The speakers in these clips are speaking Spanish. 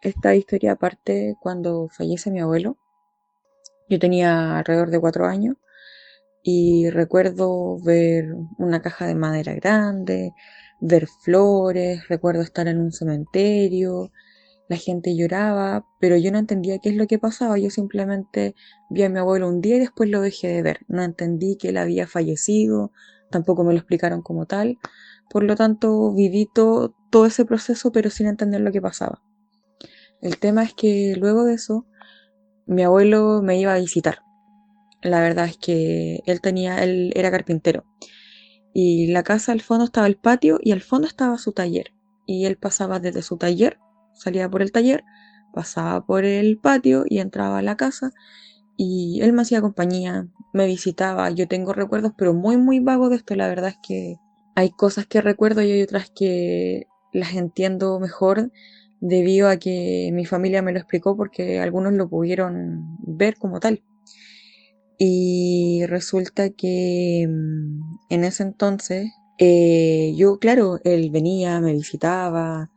Esta historia parte cuando fallece mi abuelo. Yo tenía alrededor de 4 años y recuerdo ver una caja de madera grande, ver flores, recuerdo estar en un cementerio, la gente lloraba, pero yo no entendía qué es lo que pasaba. Yo simplemente vi a mi abuelo un día y después lo dejé de ver. No entendí que él había fallecido, tampoco me lo explicaron como tal. Por lo tanto, viví todo ese proceso, pero sin entender lo que pasaba. El tema es que luego de eso, mi abuelo me iba a visitar. La verdad es que él era carpintero. Y la casa al fondo estaba el patio y al fondo estaba su taller. Y él pasaba desde su taller, salía por el taller, pasaba por el patio y entraba a la casa. Y él me hacía compañía, me visitaba. Yo tengo recuerdos, pero muy, muy vagos de esto. La verdad es que hay cosas que recuerdo y hay otras que las entiendo mejor debido a que mi familia me lo explicó porque algunos lo pudieron ver como tal. Y resulta que en ese entonces, yo, claro, él venía, me visitaba,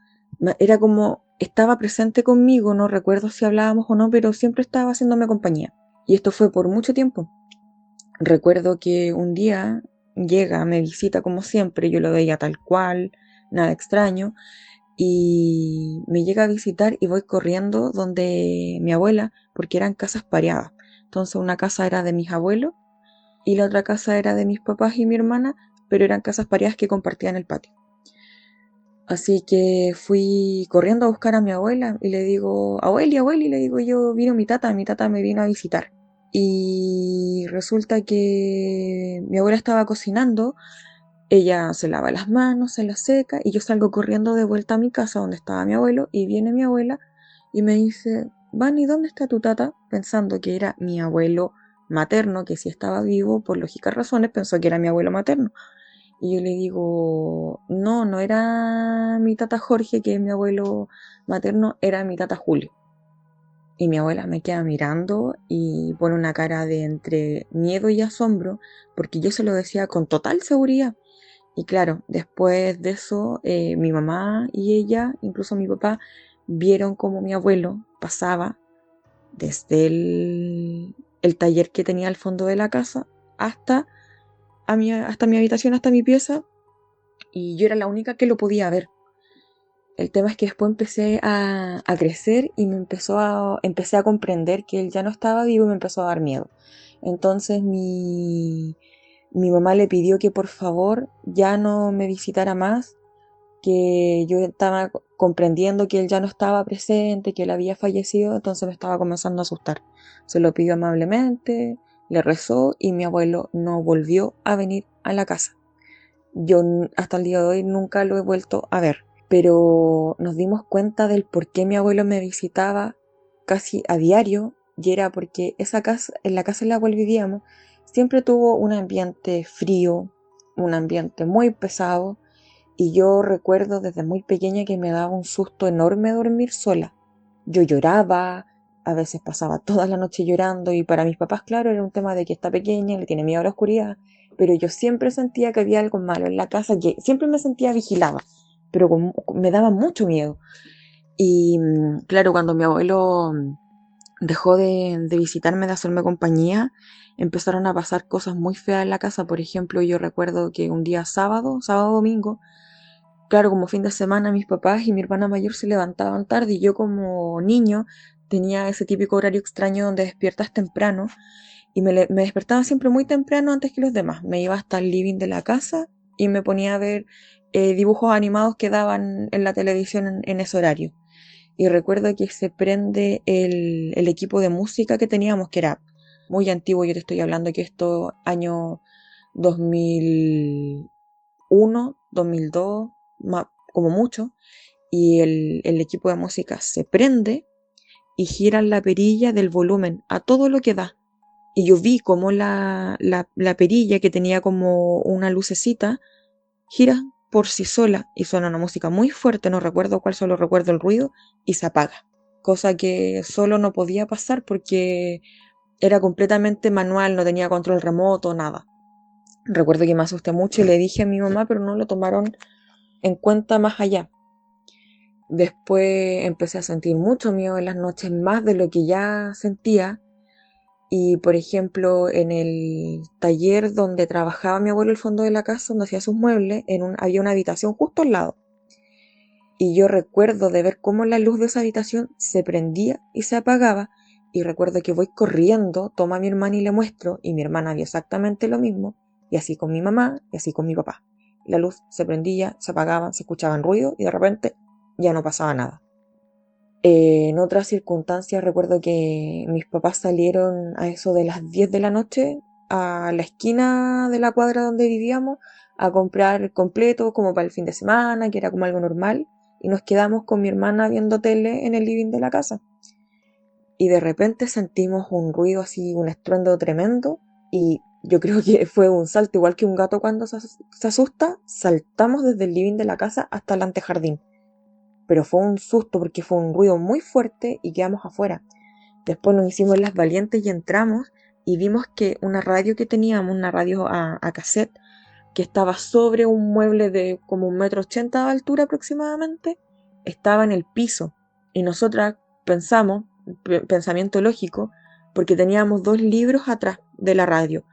era como, estaba presente conmigo, no recuerdo si hablábamos o no, pero siempre estaba haciéndome compañía. Y esto fue por mucho tiempo. Recuerdo que un día llega, me visita como siempre, yo lo veía tal cual, nada extraño, y me llega a visitar y voy corriendo donde mi abuela, porque eran casas pareadas. Entonces una casa era de mis abuelos y la otra casa era de mis papás y mi hermana, pero eran casas pareadas que compartían el patio. Así que fui corriendo a buscar a mi abuela y le digo, abueli, abueli, le digo yo, vino mi tata me vino a visitar. Y resulta que mi abuela estaba cocinando, ella se lava las manos, se las seca y yo salgo corriendo de vuelta a mi casa donde estaba mi abuelo y viene mi abuela y me dice, Vani, ¿dónde está tu tata? Pensando que era mi abuelo materno, que si estaba vivo, por lógicas razones, pensó que era mi abuelo materno. Y yo le digo, no, no era mi tata Jorge, que es mi abuelo materno, era mi tata Julio. Y mi abuela me queda mirando y pone una cara de entre miedo y asombro, porque yo se lo decía con total seguridad. Y claro, después de eso, mi mamá y ella, incluso mi papá, vieron como mi abuelo pasaba desde el taller que tenía al fondo de la casa hasta, hasta mi habitación, hasta mi pieza, y yo era la única que lo podía ver. El tema es que después empecé a crecer y empecé a comprender que él ya no estaba vivo y me empezó a dar miedo. Entonces mi mamá le pidió que por favor ya no me visitara más, que yo estaba comprendiendo que él ya no estaba presente, que él había fallecido, entonces me estaba comenzando a asustar. Se lo pidió amablemente, le rezó y mi abuelo no volvió a venir a la casa. Yo hasta el día de hoy nunca lo he vuelto a ver, pero nos dimos cuenta del por qué mi abuelo me visitaba casi a diario y era porque esa casa, en la casa en la cual vivíamos, siempre tuvo un ambiente frío, un ambiente muy pesado y yo recuerdo desde muy pequeña que me daba un susto enorme dormir sola. Yo lloraba, a veces pasaba toda la noche llorando y para mis papás, claro, era un tema de que está pequeña, le tiene miedo a la oscuridad, pero yo siempre sentía que había algo malo en la casa, que siempre me sentía vigilada, pero me daba mucho miedo. Y claro, cuando mi abuelo dejó de visitarme, de hacerme compañía, empezaron a pasar cosas muy feas en la casa. Por ejemplo, yo recuerdo que un día sábado, domingo, claro, como fin de semana, mis papás y mi hermana mayor se levantaban tarde y yo como niño tenía ese típico horario extraño donde despiertas temprano y me despertaba siempre muy temprano antes que los demás. Me iba hasta el living de la casa y me ponía a ver dibujos animados que daban en la televisión en ese horario. Y recuerdo que se prende el equipo de música que teníamos, que era muy antiguo, yo te estoy hablando que esto año 2001, 2002, como mucho, y el equipo de música se prende y giran la perilla del volumen a todo lo que da. Y yo vi como la perilla que tenía como una lucecita gira por sí sola y suena una música muy fuerte, no recuerdo cuál, solo recuerdo el ruido y se apaga. Cosa que solo no podía pasar porque era completamente manual, no tenía control remoto, nada. Recuerdo que me asusté mucho y le dije a mi mamá, pero no lo tomaron en cuenta más allá. Después empecé a sentir mucho miedo en las noches, más de lo que ya sentía. Y por ejemplo, en el taller donde trabajaba mi abuelo, el fondo de la casa, donde hacía sus muebles, había una habitación justo al lado. Y yo recuerdo de ver cómo la luz de esa habitación se prendía y se apagaba. Y recuerdo que voy corriendo, tomo a mi hermana y le muestro, y mi hermana vio exactamente lo mismo, y así con mi mamá, y así con mi papá. La luz se prendía, se apagaba, se escuchaban ruidos, y de repente ya no pasaba nada. En otras circunstancias recuerdo que mis papás salieron a eso de las 10 de la noche a la esquina de la cuadra donde vivíamos a comprar completo como para el fin de semana, que era como algo normal, y nos quedamos con mi hermana viendo tele en el living de la casa. Y de repente sentimos un ruido así, un estruendo tremendo, y yo creo que fue un salto, igual que un gato cuando se asusta, saltamos desde el living de la casa hasta el antejardín. Pero fue un susto porque fue un ruido muy fuerte y quedamos afuera. Después nos hicimos las valientes y entramos y vimos que una radio que teníamos, una radio a cassette, que estaba sobre un mueble de como 1,80 m de altura aproximadamente, estaba en el piso. Y nosotras pensamos, pensamiento lógico, porque teníamos 2 libros atrás de la radio.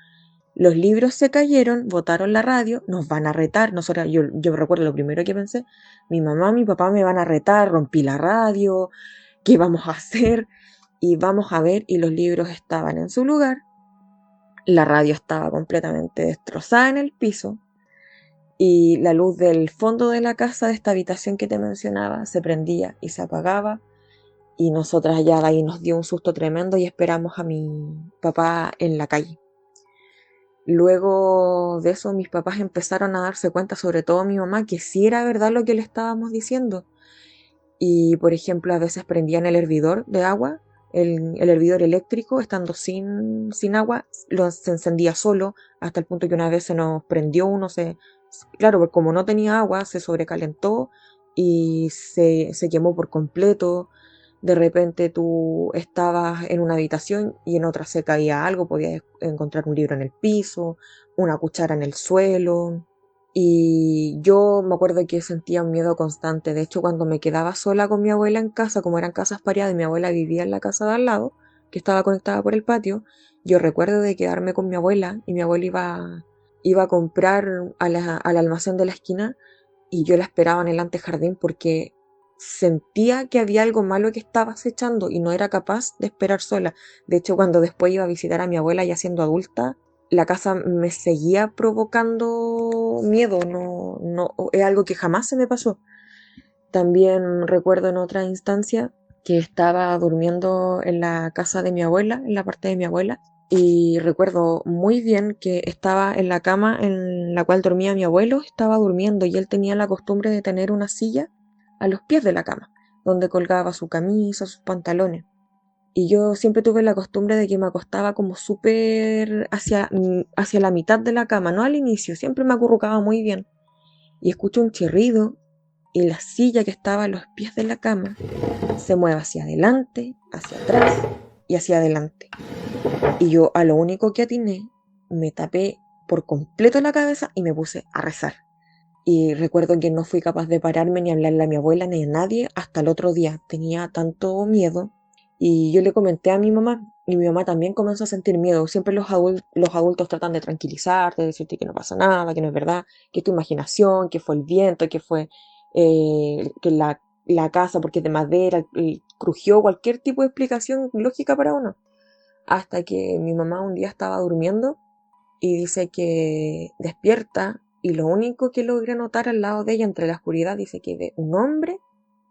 Los libros se cayeron, botaron la radio, nos van a retar. Yo recuerdo lo primero que pensé, mi mamá, mi papá me van a retar, rompí la radio, ¿qué vamos a hacer? Y vamos a ver, y los libros estaban en su lugar, la radio estaba completamente destrozada en el piso, y la luz del fondo de la casa, de esta habitación que te mencionaba, se prendía y se apagaba, y nosotras ya de ahí nos dio un susto tremendo y esperamos a mi papá en la calle. Luego de eso mis papás empezaron a darse cuenta, sobre todo mi mamá, que sí era verdad lo que le estábamos diciendo. Y por ejemplo, a veces prendían el hervidor de agua, el hervidor eléctrico, estando sin agua, se encendía solo, hasta el punto que una vez se nos prendió claro, porque como no tenía agua, se sobrecalentó y se quemó por completo. De repente tú estabas en una habitación y en otra se caía algo, podías encontrar un libro en el piso, una cuchara en el suelo. Y yo me acuerdo que sentía un miedo constante. De hecho, cuando me quedaba sola con mi abuela en casa, como eran casas pareadas y mi abuela vivía en la casa de al lado, que estaba conectada por el patio, yo recuerdo de quedarme con mi abuela y mi abuela iba a comprar al almacén de la esquina y yo la esperaba en el antejardín porque sentía que había algo malo que estaba acechando y no era capaz de esperar sola. De hecho, cuando después iba a visitar a mi abuela ya siendo adulta, la casa me seguía provocando miedo, no, es algo que jamás se me pasó. También recuerdo en otra instancia que estaba durmiendo en la casa de mi abuela, en la parte de mi abuela, y recuerdo muy bien que estaba en la cama en la cual dormía mi abuelo, estaba durmiendo y él tenía la costumbre de tener una silla a los pies de la cama, donde colgaba su camisa, sus pantalones. Y yo siempre tuve la costumbre de que me acostaba como súper hacia la mitad de la cama, no al inicio, siempre me acurrucaba muy bien. Y escucho un chirrido y la silla que estaba a los pies de la cama se mueve hacia adelante, hacia atrás y hacia adelante. Y yo a lo único que atiné, me tapé por completo la cabeza y me puse a rezar. Y recuerdo que no fui capaz de pararme ni hablarle a mi abuela ni a nadie hasta el otro día. Tenía tanto miedo. Y yo le comenté a mi mamá y mi mamá también comenzó a sentir miedo. Siempre los adultos tratan de tranquilizarte, de decirte que no pasa nada, que no es verdad, que es tu imaginación, que fue el viento, que fue que la casa porque es de madera y crujió, cualquier tipo de explicación lógica para uno. Hasta que mi mamá un día estaba durmiendo y dice que despierta y lo único que logra notar al lado de ella entre la oscuridad, dice que ve un hombre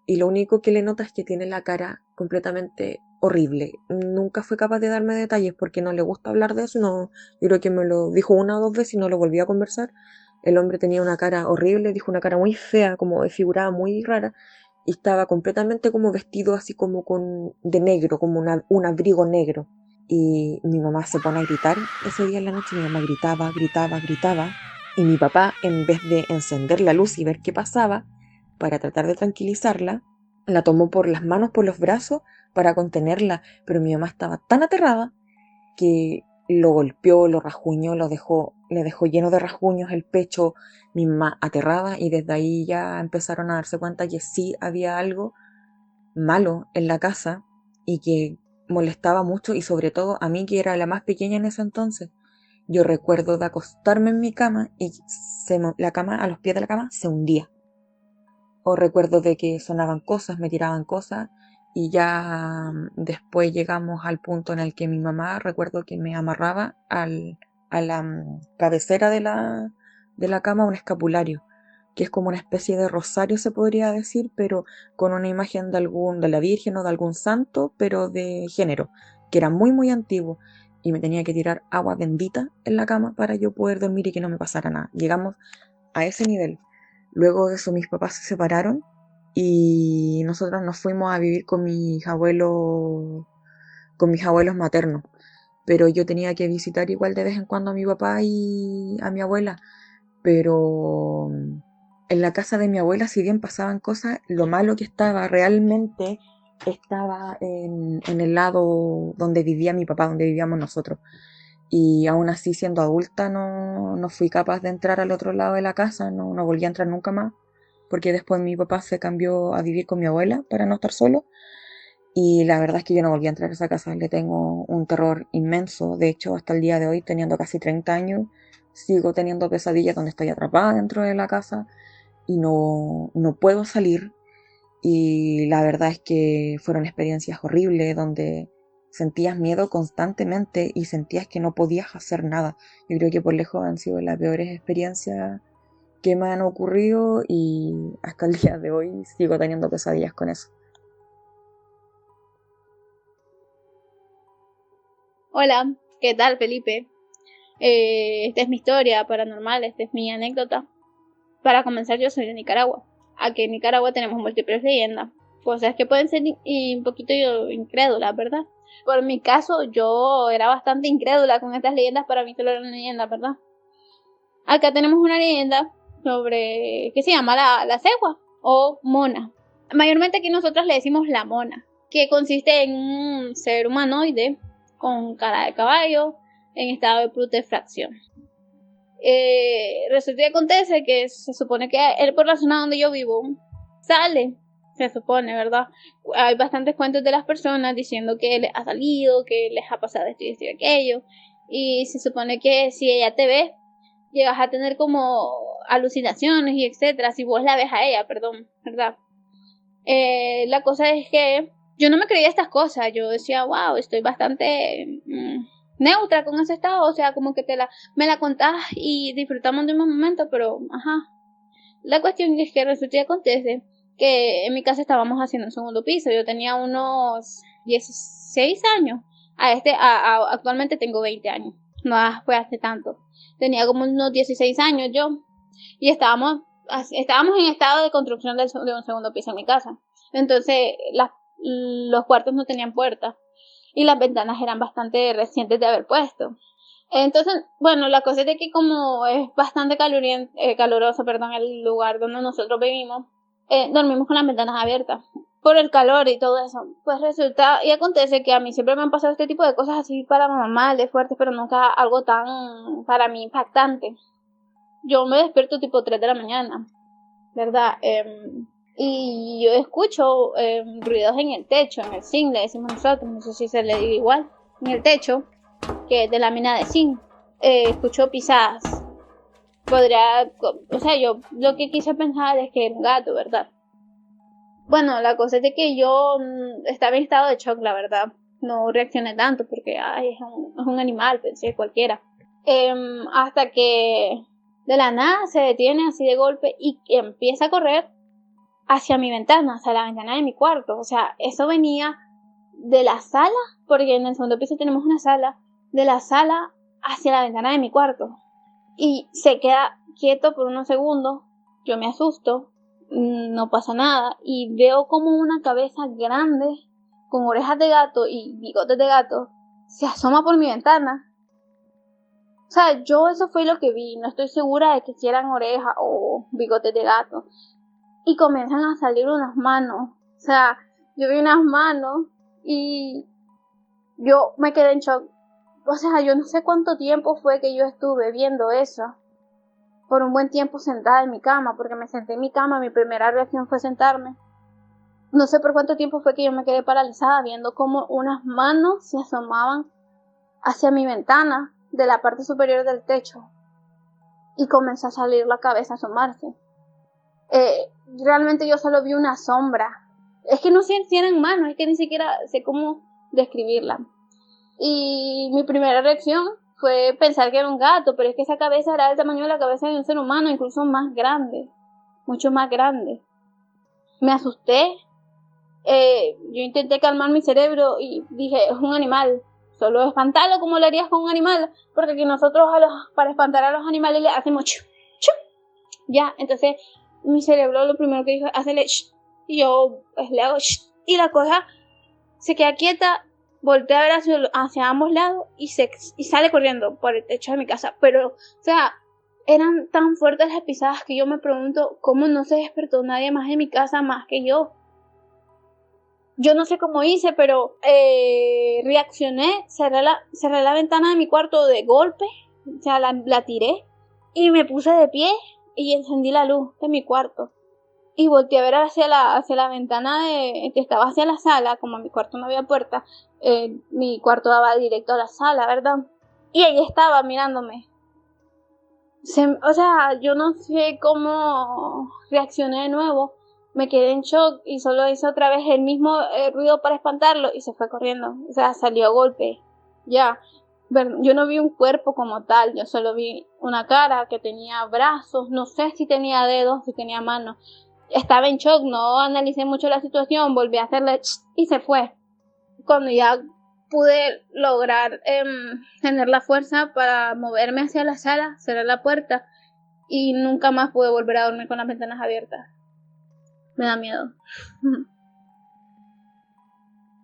y lo único que le nota es que tiene la cara completamente horrible. Nunca fue capaz de darme detalles porque no le gusta hablar de eso, no, yo creo que me lo dijo 1 o 2 veces y no lo volví a conversar. El hombre tenía una cara horrible, dijo una cara muy fea, como desfigurada, muy rara, y estaba completamente como vestido así como de negro, como un abrigo negro. Y mi mamá se pone a gritar ese día en la noche, mi mamá gritaba, gritaba, gritaba, y mi papá, en vez de encender la luz y ver qué pasaba, para tratar de tranquilizarla, la tomó por las manos, por los brazos, para contenerla, pero mi mamá estaba tan aterrada que lo golpeó, lo rajuñó, lo dejó le dejó lleno de rasguños el pecho, mi mamá aterrada, y desde ahí ya empezaron a darse cuenta que sí había algo malo en la casa y que molestaba mucho, y sobre todo a mí, que era la más pequeña en ese entonces. Yo recuerdo de acostarme en mi cama y la cama, a los pies de la cama, se hundía. O recuerdo de que sonaban cosas, me tiraban cosas, y ya después llegamos al punto en el que mi mamá, recuerdo que me amarraba a la cabecera de la cama un escapulario, que es como una especie de rosario, se podría decir, pero con una imagen de la Virgen o de algún santo, pero de género, que era muy muy antiguo, y me tenía que tirar agua bendita en la cama para yo poder dormir y que no me pasara nada. Llegamos a ese nivel. Luego de eso mis papás se separaron y nosotros nos fuimos a vivir con mis abuelos maternos. Pero yo tenía que visitar igual de vez en cuando a mi papá y a mi abuela. Pero en la casa de mi abuela, si bien pasaban cosas, lo malo que estaba realmente estaba en el lado donde vivía mi papá, donde vivíamos nosotros. Y aún así, siendo adulta, no fui capaz de entrar al otro lado de la casa, no volví a entrar nunca más, porque después mi papá se cambió a vivir con mi abuela para no estar solo. Y la verdad es que yo no volví a entrar a esa casa, le tengo un terror inmenso. De hecho, hasta el día de hoy, teniendo casi 30 años, sigo teniendo pesadillas donde estoy atrapada dentro de la casa y no puedo salir. Y la verdad es que fueron experiencias horribles donde sentías miedo constantemente y sentías que no podías hacer nada. Yo creo que por lejos han sido las peores experiencias que me han ocurrido, y hasta el día de hoy sigo teniendo pesadillas con eso. Hola, ¿qué tal, Felipe? Esta es mi historia paranormal, esta es mi anécdota. Para comenzar, yo soy de Nicaragua. Aquí en Nicaragua tenemos múltiples leyendas, cosas que pueden ser un poquito incrédulas, ¿verdad? Por mi caso, yo era bastante incrédula con estas leyendas, para mí solo eran leyendas, ¿verdad? Acá tenemos una leyenda sobre que se llama la cegua o mona. Mayormente aquí nosotros le decimos la mona, que consiste en un ser humanoide con cara de caballo en estado de putrefacción. Resulta y acontece que se supone que él, por la zona donde yo vivo, sale, se supone, ¿verdad? Hay bastantes cuentos de las personas diciendo que les ha salido, que les ha pasado esto y esto y aquello, y se supone que si ella te ve, llegas a tener como alucinaciones y etcétera, si vos la ves a ella, perdón, ¿verdad? La cosa es que yo no me creía estas cosas, yo decía, wow, estoy bastante neutra con ese estado, o sea, como que me la contás y disfrutamos de un momento, pero ajá. La cuestión es que resulta y acontece que en mi casa estábamos haciendo un segundo piso, yo tenía unos 16 años, actualmente tengo 20 años, no fue hace tanto, tenía como unos 16 años yo, y estábamos en estado de construcción de un segundo piso en mi casa. Entonces, los cuartos no tenían puertas y las ventanas eran bastante recientes de haber puesto. Entonces, bueno, la cosa es de que como es bastante caluroso, perdón, el lugar donde nosotros vivimos, dormimos con las ventanas abiertas por el calor y todo eso. Pues resulta y acontece que a mí siempre me han pasado este tipo de cosas así paranormales, fuertes, pero nunca algo tan para mí impactante. Yo me despierto tipo 3 de la mañana, ¿verdad? Y yo escucho ruidos en el techo, en el zinc, le decimos nosotros, no sé si se le diga igual, en el techo, que es de lámina de zinc. Escucho pisadas. O sea, yo lo que quise pensar es que era un gato, ¿verdad? Bueno, la cosa es de que yo estaba en estado de shock, la verdad. No reaccioné tanto porque es un animal, pensé cualquiera. Hasta que de la nada se detiene así de golpe y empieza a correr hacia mi ventana, hacia la ventana de mi cuarto. O sea, eso venía de la sala, porque en el segundo piso tenemos una sala, de la sala hacia la ventana de mi cuarto. Y se queda quieto por unos segundos, yo me asusto, no pasa nada, y veo como una cabeza grande, con orejas de gato y bigotes de gato, se asoma por mi ventana. O sea, yo eso fue lo que vi, no estoy segura de que si eran orejas o bigotes de gato. Y comienzan a salir unas manos. O sea, yo vi unas manos y yo me quedé en shock. o sea, yo no sé cuánto tiempo fue que yo estuve viendo eso. Por un buen tiempo sentada en mi cama, porque me senté en mi cama, mi primera reacción fue sentarme. No sé por cuánto tiempo fue que yo me quedé paralizada viendo cómo unas manos se asomaban hacia mi ventana de la parte superior del techo y comenzó a salir la cabeza a asomarse. Realmente yo solo vi una sombra. Es que no sé si eran manos, es que ni siquiera sé cómo describirla. Y mi primera reacción fue pensar que era un gato, pero es que esa cabeza era del tamaño de la cabeza de un ser humano, incluso más grande, mucho más grande. Me asusté, yo intenté calmar mi cerebro y dije, es un animal, solo espantarlo como lo harías con un animal, porque aquí nosotros para espantar a los animales le hacemos chu, chu. Ya, entonces mi cerebro lo primero que dijo es hacerle sh, y yo pues, le hago sh, y la cosa se queda quieta, voltea a ver hacia ambos lados y sale corriendo por el techo de mi casa. Pero, o sea, eran tan fuertes las pisadas que yo me pregunto cómo no se despertó nadie más en mi casa más que yo. Yo no sé cómo hice, pero reaccioné, cerré la ventana de mi cuarto de golpe, o sea, la tiré y me puse de pie y encendí la luz de mi cuarto. Y volteé a ver hacia la ventana que estaba hacia la sala, como mi cuarto no había puerta, mi cuarto daba directo a la sala, ¿verdad? Y ella estaba mirándome. O sea, yo no sé cómo reaccioné de nuevo. Me quedé en shock y solo hice otra vez el mismo ruido para espantarlo y se fue corriendo. O sea, salió a golpe. Ya. Yo no vi un cuerpo como tal, yo solo vi una cara que tenía brazos, no sé si tenía dedos, si tenía manos. Estaba en shock, no analicé mucho la situación, volví a hacerle y se fue. Cuando ya pude lograr tener la fuerza para moverme hacia la sala, cerrar la puerta y nunca más pude volver a dormir con las ventanas abiertas. Me da miedo.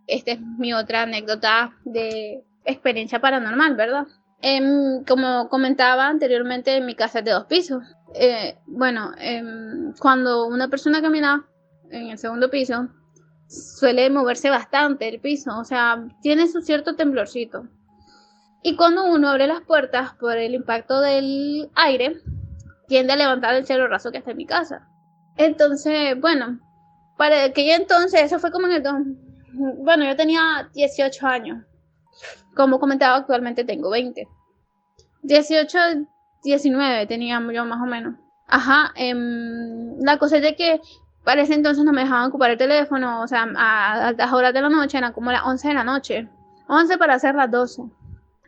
Esta es mi otra anécdota de experiencia paranormal, ¿verdad? Como comentaba anteriormente, mi casa es de 2 pisos. Cuando una persona camina en el segundo piso, suele moverse bastante el piso, o sea, tiene su cierto temblorcito. Y cuando uno abre las puertas por el impacto del aire, tiende a levantar el cielo raso que está en mi casa. Entonces, bueno, para aquella entonces, eso fue como en el bueno, yo tenía 18 años. Como comentaba, actualmente tengo 20. 18, 19 tenía yo más o menos. Ajá, la cosa es de que para ese entonces no me dejaban ocupar el teléfono, o sea, a altas horas de la noche, eran como las 11 de la noche. 11 para hacer las 12.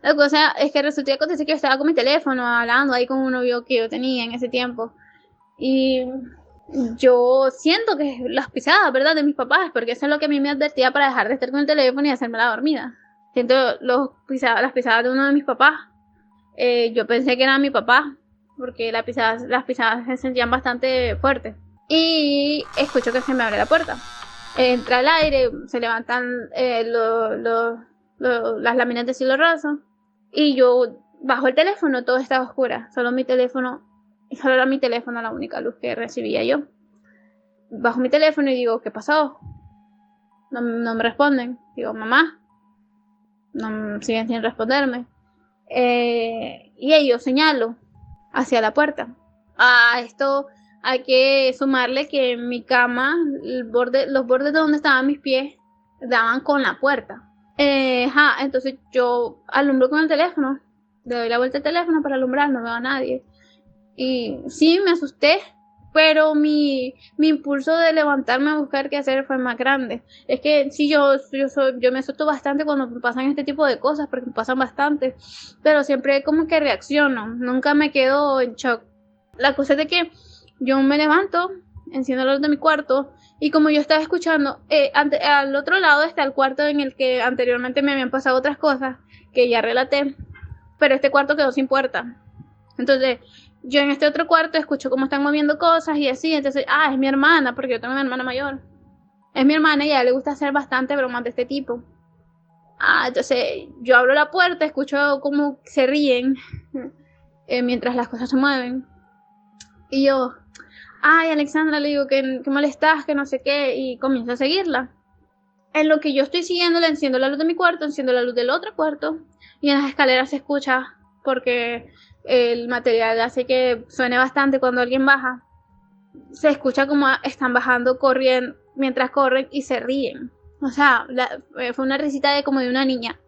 La cosa es que resulta que yo estaba con mi teléfono hablando ahí con un novio que yo tenía en ese tiempo. Y yo siento que las pisadas, ¿verdad? De mis papás, porque eso es lo que a mí me advertía para dejar de estar con el teléfono y hacerme la dormida. Siento las pisadas de uno de mis papás. Yo pensé que era mi papá, porque las pisadas se sentían bastante fuertes. Y escucho que se me abre la puerta. Entra el aire, se levantan las láminas de cielo raso. Y yo bajo el teléfono, todo estaba oscuro. Solo era mi teléfono la única luz que recibía yo. Bajo mi teléfono y digo, ¿qué pasó? No me responden. Digo, mamá. No siguen sin responderme. Y ellos señalo hacia la puerta. A esto hay que sumarle que en mi cama, los bordes de donde estaban mis pies daban con la puerta. Entonces yo alumbro con el teléfono, le doy la vuelta al teléfono para alumbrar, no veo a nadie. Y sí, me asusté, pero mi impulso de levantarme a buscar qué hacer fue más grande. Es que sí, yo me asusto bastante cuando me pasan este tipo de cosas, porque me pasan bastante, pero siempre como que reacciono, nunca me quedo en shock. La cosa es de que yo me levanto, enciendo la luz de mi cuarto, y como yo estaba escuchando, al otro lado está el cuarto en el que anteriormente me habían pasado otras cosas, que ya relaté, pero este cuarto quedó sin puerta. Entonces, yo en este otro cuarto escucho cómo están moviendo cosas y así, entonces, es mi hermana, porque yo tengo una hermana mayor. Es mi hermana y a ella le gusta hacer bastante bromas de este tipo. Entonces, yo abro la puerta, escucho cómo se ríen mientras las cosas se mueven. Y yo, Alexandra, le digo que molestas, que no sé qué, y comienzo a seguirla. en lo que yo estoy siguiéndola, enciendo la luz de mi cuarto, enciendo la luz del otro cuarto, y en las escaleras se escucha, porque el material hace que suene bastante cuando alguien baja, se escucha como están bajando, corriendo, mientras corren y se ríen. O sea, fue una risita de como de una niña.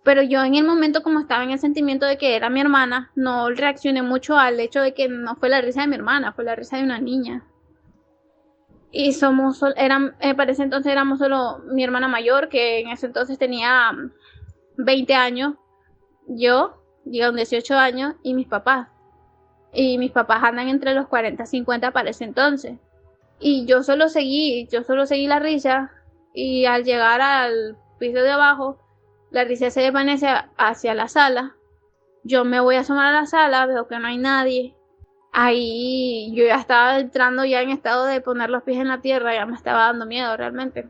Pero yo en el momento, como estaba en el sentimiento de que era mi hermana, no reaccioné mucho al hecho de que no fue la risa de mi hermana, fue la risa de una niña. Y para ese entonces éramos solo mi hermana mayor, que en ese entonces tenía 20 años, yo, con 18 años, y mis papás. Y mis papás andan entre los 40 y 50 para ese entonces. Y yo solo seguí la risa, y al llegar al piso de abajo, la risa se desvanece hacia la sala. Yo me voy a asomar a la sala, veo que no hay nadie. Ahí yo ya estaba entrando ya en estado de poner los pies en la tierra, ya me estaba dando miedo realmente.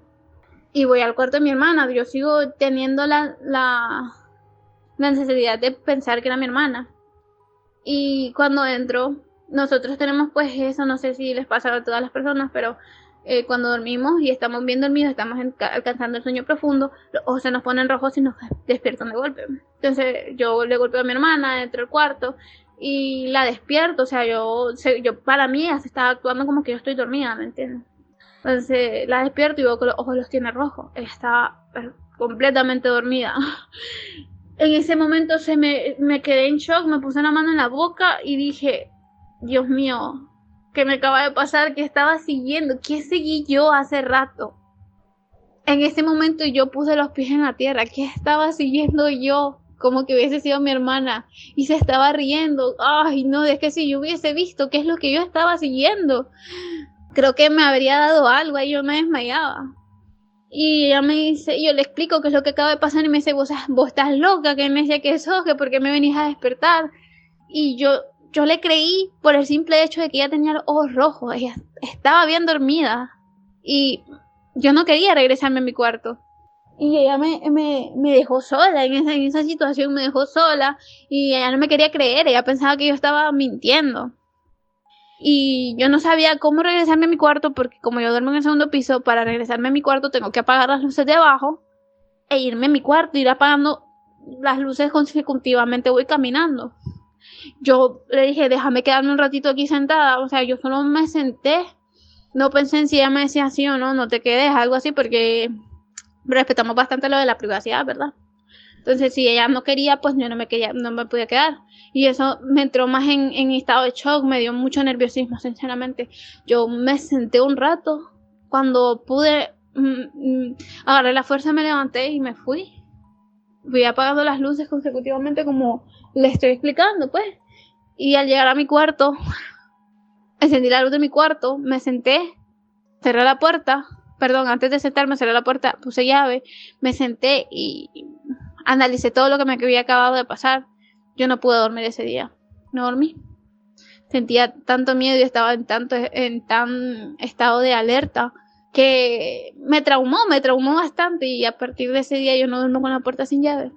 Y voy al cuarto de mi hermana, yo sigo teniendo la necesidad de pensar que era mi hermana. Y cuando entro, nosotros tenemos pues eso, no sé si les pasa a todas las personas, pero cuando dormimos y estamos bien dormidos, estamos alcanzando el sueño profundo, los ojos se nos ponen rojos y nos despiertan de golpe. Entonces yo le golpeo a mi hermana dentro del cuarto y la despierto, o sea, yo para mí ella se estaba actuando como que yo estoy dormida, ¿me entiendes? Entonces la despierto y veo que los ojos los tiene rojos. Ella estaba completamente dormida. En ese momento me quedé en shock, me puse la mano en la boca y dije, Dios mío, ¿qué me acaba de pasar? ¿Qué estaba siguiendo? ¿Qué seguí yo hace rato? En ese momento yo puse los pies en la tierra. ¿Qué estaba siguiendo yo? Como que hubiese sido mi hermana. Y se estaba riendo. Ay, no, es que si yo hubiese visto qué es lo que yo estaba siguiendo, creo que me habría dado algo y yo me desmayaba. Y ella me dice, yo le explico qué es lo que acaba de pasar y me dice, vos estás loca, que me decía que sos, que por qué me venís a despertar. Y yo le creí por el simple hecho de que ella tenía los ojos rojos, ella estaba bien dormida y yo no quería regresarme a mi cuarto. Y ella me dejó sola en esa situación, me dejó sola y ella no me quería creer, ella pensaba que yo estaba mintiendo. Y yo no sabía cómo regresarme a mi cuarto porque como yo duermo en el segundo piso, para regresarme a mi cuarto tengo que apagar las luces de abajo e irme a mi cuarto, ir apagando las luces consecutivamente, voy caminando. Yo le dije, déjame quedarme un ratito aquí sentada, o sea, yo solo me senté, no pensé en si ella me decía sí o no, no te quedes, algo así, porque respetamos bastante lo de la privacidad, ¿verdad? Entonces, si ella no quería, pues yo no me podía quedar. Y eso me entró más en estado de shock, me dio mucho nerviosismo, sinceramente. Yo me senté un rato, cuando pude, agarré la fuerza, me levanté y me fui. Fui apagando las luces consecutivamente como le estoy explicando, pues. Y al llegar a mi cuarto, encendí la luz de mi cuarto, me senté, cerré la puerta, antes de sentarme cerré la puerta, puse llave, me senté y analicé todo lo que me había acabado de pasar. Yo no pude dormir ese día, no dormí. Sentía tanto miedo y estaba en tan estado de alerta que me traumó bastante y a partir de ese día yo no duermo con la puerta sin llave.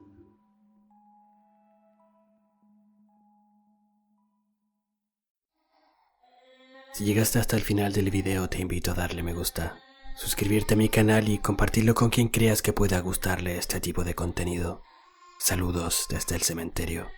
Si llegaste hasta el final del video, te invito a darle me gusta, suscribirte a mi canal y compartirlo con quien creas que pueda gustarle este tipo de contenido. Saludos desde el cementerio.